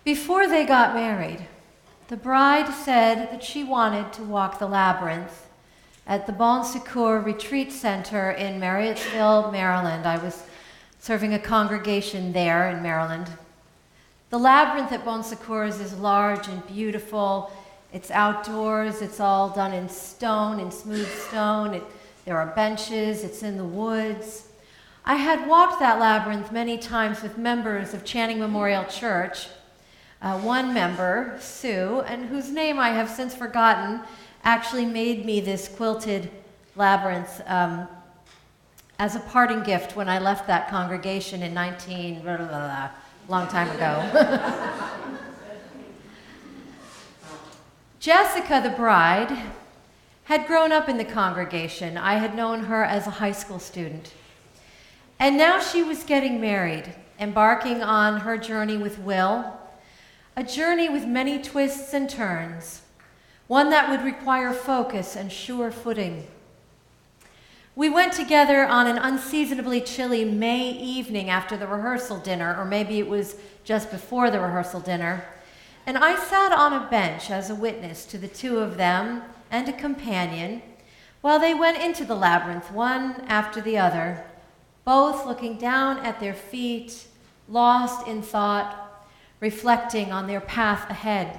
Before they got married, the bride said that she wanted to walk the labyrinth at the Bon Secours Retreat Center in Marriottsville, Maryland. I was serving a congregation there in Maryland. The labyrinth at Bon Secours is large and beautiful. It's outdoors. It's all done in stone, in smooth stone. There are benches. It's in the woods. I had walked that labyrinth many times with members of Channing Memorial Church. One member, Sue, and whose name I have since forgotten, actually made me this quilted labyrinth as a parting gift when I left that congregation in long time ago. Jessica, the bride, had grown up in the congregation. I had known her as a high school student. And now she was getting married, embarking on her journey with Will, a journey with many twists and turns, one that would require focus and sure footing. We went together on an unseasonably chilly May evening after the rehearsal dinner, or maybe it was just before the rehearsal dinner, and I sat on a bench as a witness to the two of them and a companion while they went into the labyrinth, one after the other, both looking down at their feet, lost in thought, reflecting on their path ahead.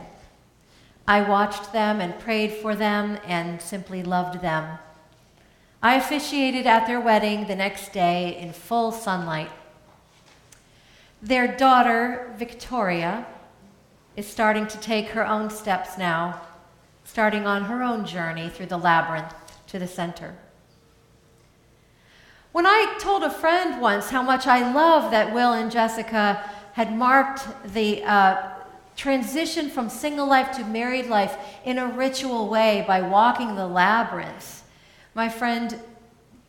I watched them and prayed for them and simply loved them. I officiated at their wedding the next day in full sunlight. Their daughter, Victoria, is starting to take her own steps now, starting on her own journey through the labyrinth to the center. When I told a friend once how much I love that Will and Jessica had marked the transition from single life to married life in a ritual way by walking the labyrinth, my friend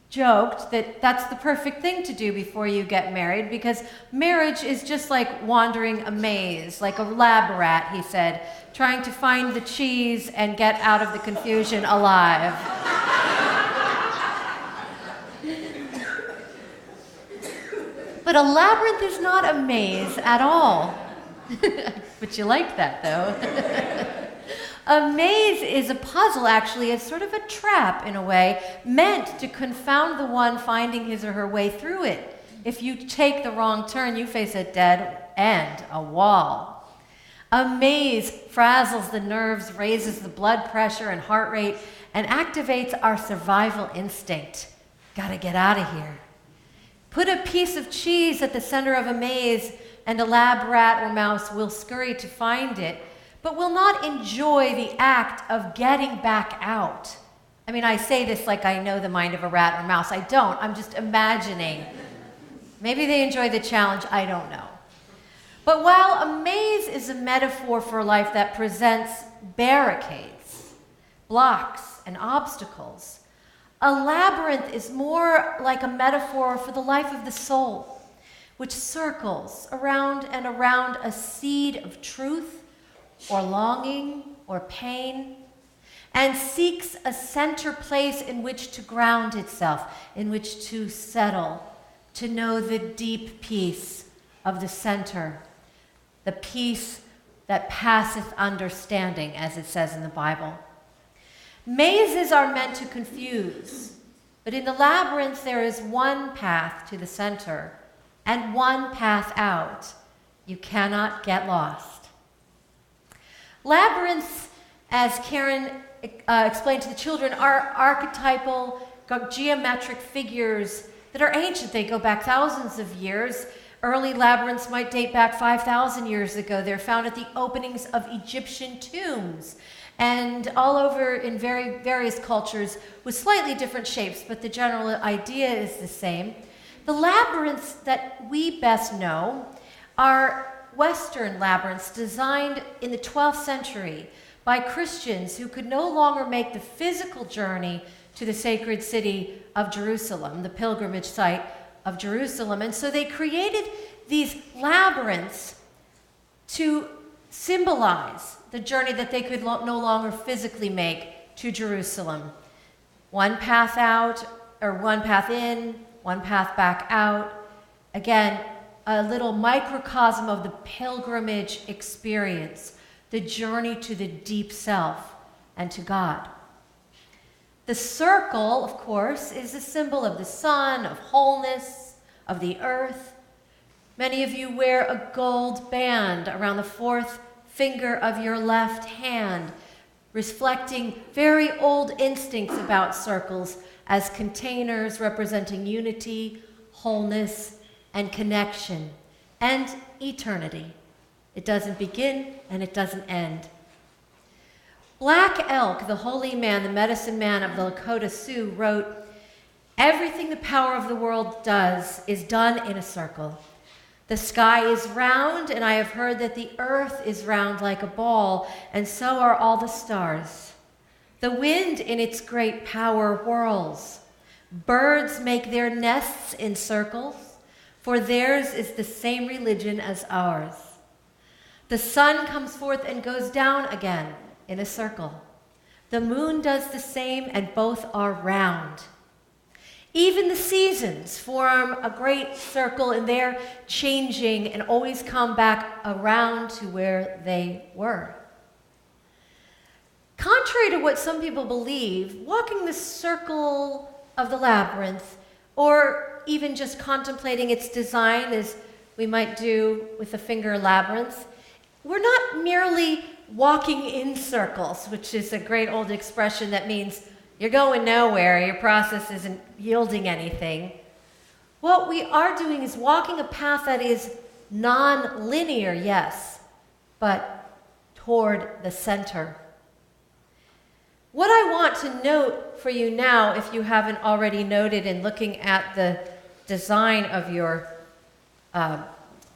joked that that's the perfect thing to do before you get married, because marriage is just like wandering a maze, like a lab rat, he said, trying to find the cheese and get out of the confusion alive. But a labyrinth is not a maze at all. But you like that, though. A maze is a puzzle, actually. It's sort of a trap, in a way, meant to confound the one finding his or her way through it. If you take the wrong turn, you face a dead end, a wall. A maze frazzles the nerves, raises the blood pressure and heart rate, and activates our survival instinct. Gotta get out of here. Put a piece of cheese at the center of a maze, and a lab rat or mouse will scurry to find it, but will not enjoy the act of getting back out. I mean, I say this like I know the mind of a rat or mouse. I don't. I'm just imagining. Maybe they enjoy the challenge. I don't know. But while a maze is a metaphor for life that presents barricades, blocks, and obstacles, a labyrinth is more like a metaphor for the life of the soul, which circles around and around a seed of truth or longing or pain, and seeks a center place in which to ground itself, in which to settle, to know the deep peace of the center, the peace that passeth understanding, as it says in the Bible. Mazes are meant to confuse, but in the labyrinth there is one path to the center and one path out. You cannot get lost. Labyrinths, as Karen explained to the children, are archetypal, geometric figures that are ancient. They go back thousands of years. Early labyrinths might date back 5,000 years ago. They're found at the openings of Egyptian tombs and all over in various cultures with slightly different shapes, but the general idea is the same. The labyrinths that we best know are Western labyrinths designed in the 12th century by Christians who could no longer make the physical journey to the sacred city of Jerusalem, the pilgrimage site of Jerusalem. And so they created these labyrinths to symbolize the journey that they could no longer physically make to Jerusalem. One path out, or one path in, one path back out. Again, a little microcosm of the pilgrimage experience, the journey to the deep self and to God. The circle, of course, is a symbol of the sun, of wholeness, of the earth. Many of you wear a gold band around the fourth finger of your left hand, reflecting very old instincts about circles as containers representing unity, wholeness, and connection, and eternity. It doesn't begin and it doesn't end. Black Elk, the holy man, the medicine man of the Lakota Sioux, wrote, "Everything the power of the world does is done in a circle. The sky is round, and I have heard that the earth is round like a ball, and so are all the stars. The wind in its great power whirls. Birds make their nests in circles, for theirs is the same religion as ours. The sun comes forth and goes down again in a circle. The moon does the same, and both are round. Even the seasons form a great circle, and they're changing and always come back around to where they were." Contrary to what some people believe, walking the circle of the labyrinth, or even just contemplating its design as we might do with the finger labyrinth, we're not merely walking in circles, which is a great old expression that means you're going nowhere, your process isn't yielding anything. What we are doing is walking a path that is non-linear, yes, but toward the center. What I want to note for you now, if you haven't already noted in looking at the design of your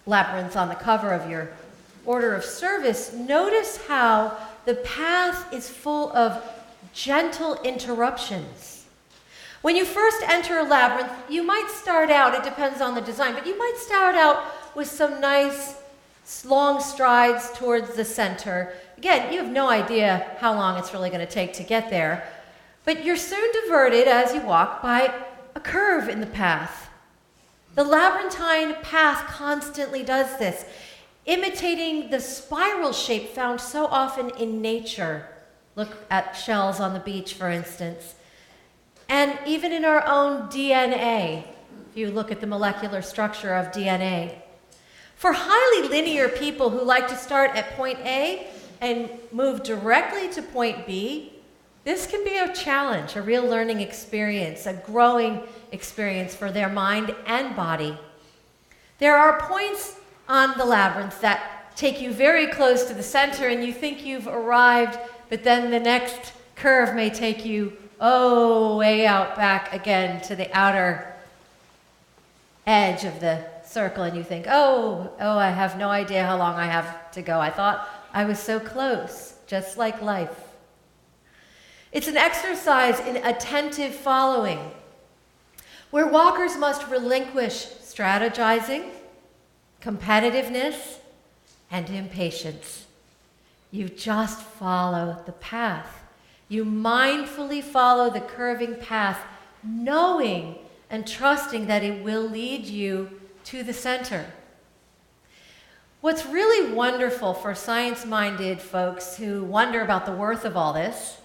labyrinth on the cover of your order of service, notice how the path is full of gentle interruptions. When you first enter a labyrinth, you might start out, it depends on the design, but you might start out with some nice long strides towards the center. Again, you have no idea how long it's really going to take to get there, but you're soon diverted as you walk by a curve in the path. The labyrinthine path constantly does this, imitating the spiral shape found so often in nature. Look at shells on the beach, for instance. And even in our own DNA, if you look at the molecular structure of DNA. For highly linear people who like to start at point A and move directly to point B, this can be a challenge, a real learning experience, a growing experience for their mind and body. There are points on the labyrinth that take you very close to the center and you think you've arrived, but then the next curve may take you, way out back again to the outer edge of the circle, and you think, I have no idea how long I have to go. I thought I was so close, just like life. It's an exercise in attentive following, where walkers must relinquish strategizing, competitiveness, and impatience. You just follow the path. You mindfully follow the curving path, knowing and trusting that it will lead you to the center. What's really wonderful for science-minded folks who wonder about the worth of all this,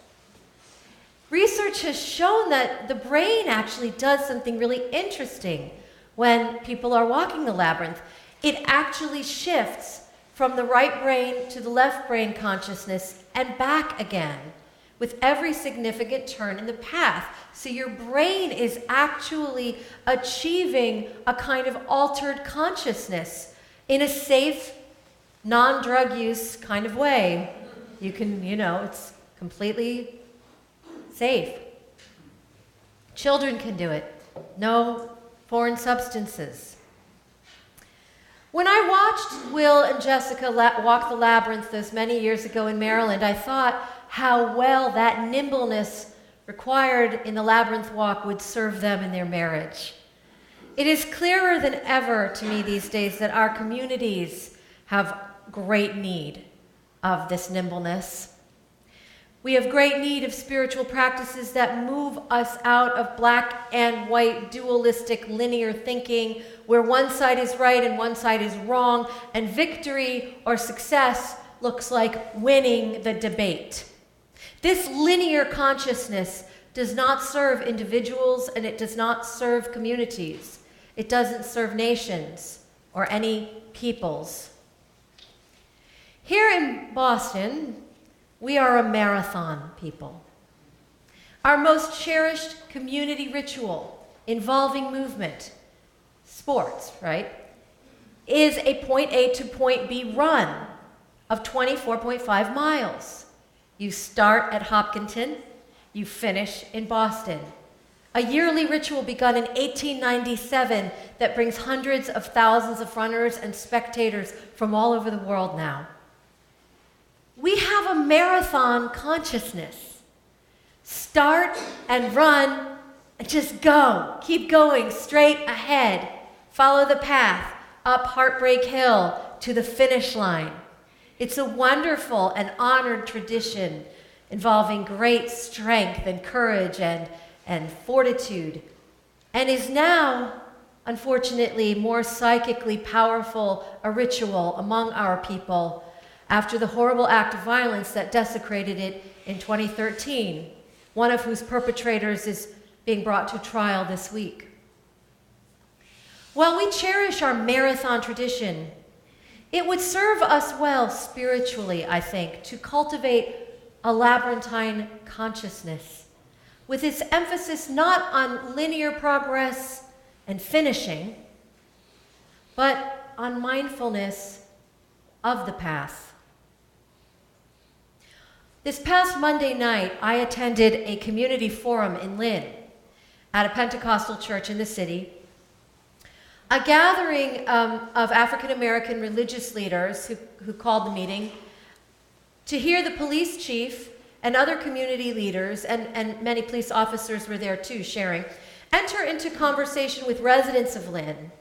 research has shown that the brain actually does something really interesting when people are walking the labyrinth. It actually shifts from the right brain to the left brain consciousness and back again with every significant turn in the path. So your brain is actually achieving a kind of altered consciousness in a safe, non-drug use kind of way. You can, it's completely safe. Children can do it. No foreign substances. When I watched Will and Jessica walk the labyrinth those many years ago in Maryland, I thought how well that nimbleness required in the labyrinth walk would serve them in their marriage. It is clearer than ever to me these days that our communities have great need of this nimbleness. We have great need of spiritual practices that move us out of black and white, dualistic, linear thinking, where one side is right and one side is wrong, and victory or success looks like winning the debate. This linear consciousness does not serve individuals, and it does not serve communities. It doesn't serve nations or any peoples. Here in Boston, we are a marathon people. Our most cherished community ritual involving movement, sports, right, is a point A to point B run of 24.5 miles. You start at Hopkinton, you finish in Boston. A yearly ritual begun in 1897 that brings hundreds of thousands of runners and spectators from all over the world now. We have a marathon consciousness. Start and run and just go. Keep going straight ahead. Follow the path up Heartbreak Hill to the finish line. It's a wonderful and honored tradition involving great strength and courage and fortitude, and is now, unfortunately, more psychically powerful a ritual among our people after the horrible act of violence that desecrated it in 2013, one of whose perpetrators is being brought to trial this week. While we cherish our marathon tradition, it would serve us well spiritually, I think, to cultivate a labyrinthine consciousness with its emphasis not on linear progress and finishing, but on mindfulness of the path. This past Monday night, I attended a community forum in Lynn at a Pentecostal church in the city, a gathering of African-American religious leaders who called the meeting to hear the police chief and other community leaders, and many police officers were there too, sharing, enter into conversation with residents of Lynn,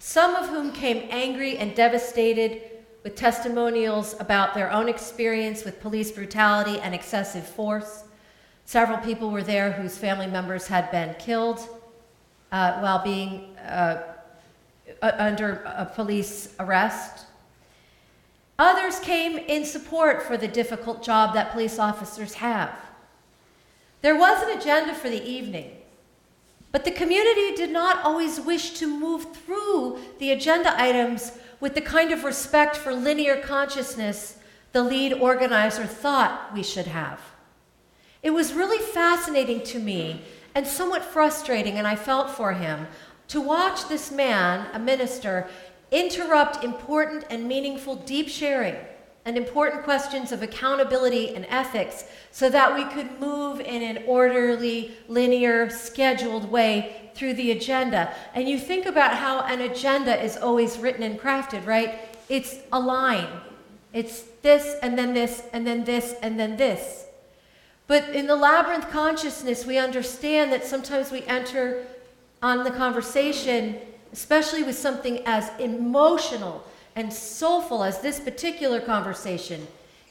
some of whom came angry and devastated with testimonials about their own experience with police brutality and excessive force. Several people were there whose family members had been killed while being under a police arrest. Others came in support for the difficult job that police officers have. There was an agenda for the evening, but the community did not always wish to move through the agenda items with the kind of respect for linear consciousness the lead organizer thought we should have. It was really fascinating to me and somewhat frustrating, and I felt for him, to watch this man, a minister, interrupt important and meaningful deep sharing and important questions of accountability and ethics so that we could move in an orderly, linear, scheduled way through the agenda. And you think about how an agenda is always written and crafted, right? It's a line. It's this, and then this, and then this, and then this. But in the labyrinth consciousness, we understand that sometimes we enter on the conversation, especially with something as emotional and soulful as this particular conversation,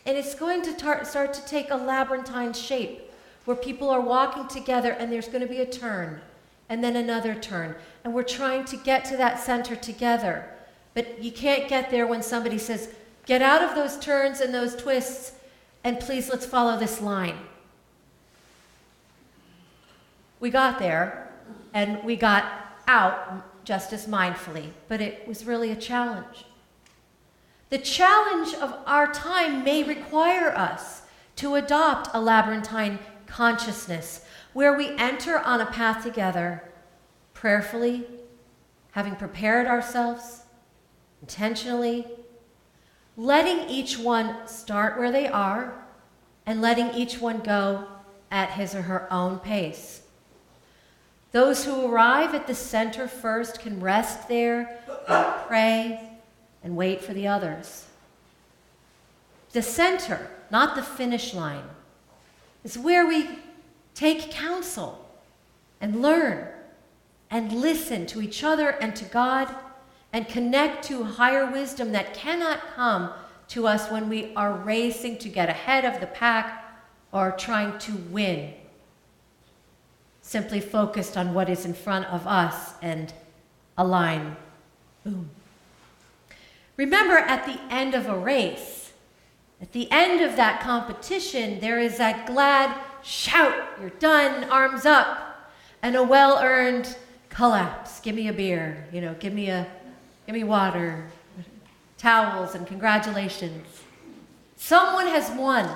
and it's going to start to take a labyrinthine shape where people are walking together and there's going to be a turn and then another turn, and we're trying to get to that center together. But you can't get there when somebody says, get out of those turns and those twists, and please let's follow this line. We got there, and we got out just as mindfully, but it was really a challenge. The challenge of our time may require us to adopt a labyrinthine consciousness where we enter on a path together, prayerfully, having prepared ourselves, intentionally, letting each one start where they are and letting each one go at his or her own pace. Those who arrive at the center first can rest there and pray and wait for the others. The center, not the finish line, is where we take counsel and learn and listen to each other and to God and connect to higher wisdom that cannot come to us when we are racing to get ahead of the pack or trying to win, simply focused on what is in front of us and align. Boom. Remember, at the end of a race, at the end of that competition, there is that glad shout, you're done, arms up, and a well-earned collapse. Give me a beer, give me water, towels, and congratulations. Someone has won,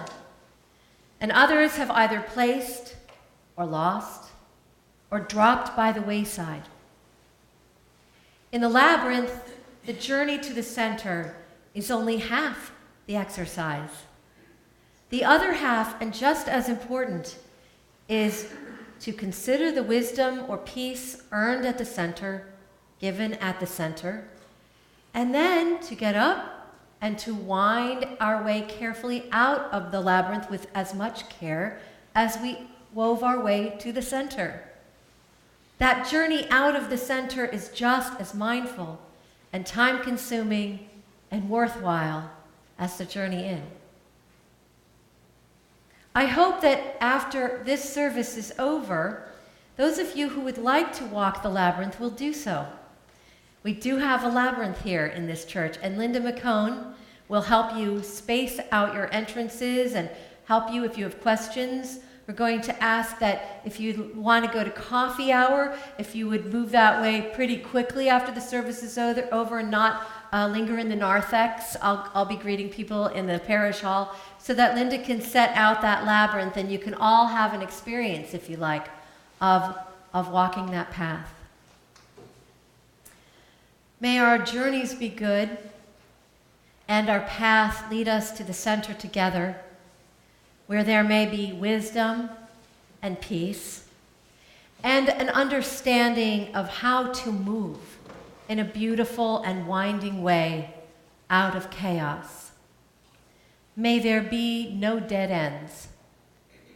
and others have either placed or lost or dropped by the wayside. In the labyrinth, the journey to the center is only half the exercise. The other half, and just as important, is to consider the wisdom or peace earned at the center, given at the center, and then to get up and to wind our way carefully out of the labyrinth with as much care as we wove our way to the center. That journey out of the center is just as mindful and time-consuming and worthwhile as the journey in. I hope that after this service is over, those of you who would like to walk the labyrinth will do so. We do have a labyrinth here in this church, and Linda McCone will help you space out your entrances and help you if you have questions. We're going to ask that if you want to go to coffee hour, if you would move that way pretty quickly after the service is over and not linger in the narthex. I'll be greeting people in the parish hall so that Linda can set out that labyrinth and you can all have an experience, if you like, of walking that path. May our journeys be good and our path lead us to the center together, where there may be wisdom and peace and an understanding of how to move in a beautiful and winding way out of chaos. May there be no dead ends.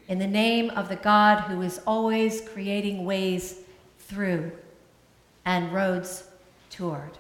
In the name of the God who is always creating ways through and roads toward.